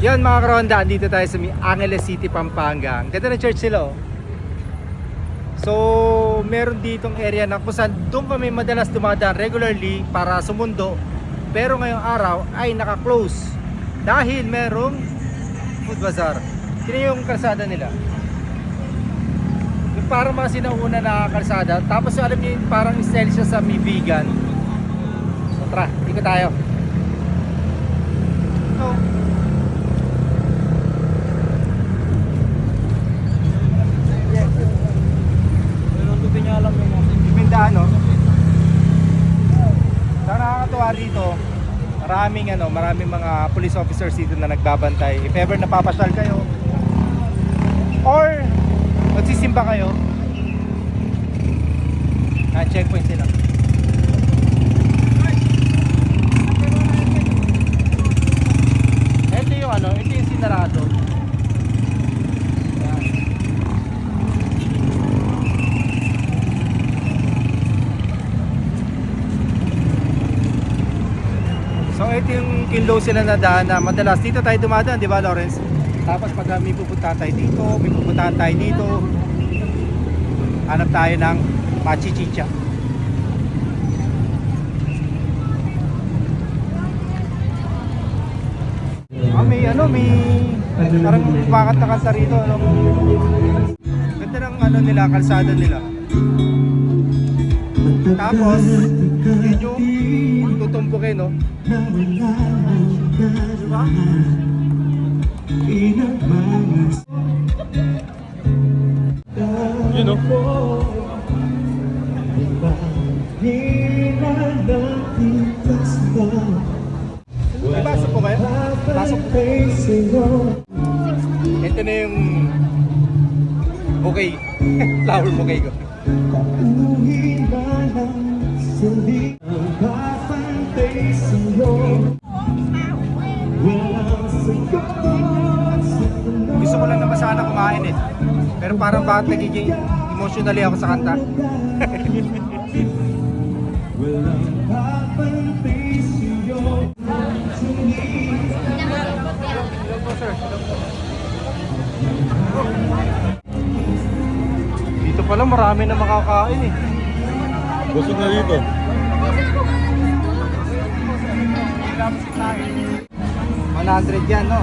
Yan mga karonda, andito tayo sa Angeles City, Pampanga. Ang ganda ng church nila oh. So, meron ditong area na kung saan doon kami madalas dumadaan regularly para sumundo. Pero ngayong araw ay naka-close dahil merong food bazaar. Tingnan yung kalsada nila. Yung parang mga sinauna na kalsada. Tapos yung alam niyo, parang style siya sa may vegan. So, tara, ikot tayo. So, Mindano. Sa nakakatuwa dito, maraming mga police officers dito na nagbabantay. If ever napapasyal kayo or magsisimba kayo, na-checkpoint sila. Ito yung sinarado. So ito yung kinlow sila na daan na madalas dito tayo dumadaan, di ba Lawrence? Tapos pag may pupuntahan tayo dito, may pupuntahan tayo dito, hanap tayo ng machichicha. May parang bakit na kanta rito, Ganda ng nila, kalsada nila. Tapos yun yung tutumbukin, no? Diba? Yun, no? May pasok po kayo? Pasok po. Ito na yung bouquet. Flower bouquet ko. Gusto ko lang naman sana kumain eh. Pero parang bakit nagiging emotionally ako sa kanta. Dito pala marami na makakain eh. Busog na dito. 100 yan, no?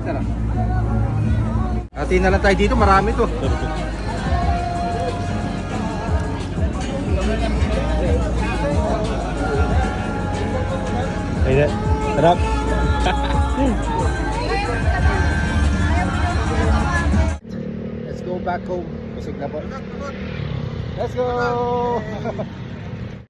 Tara. Atin na lang tayo dito, marami to. Ayan, sarap. Let's go back home. Busog na po. Let's go!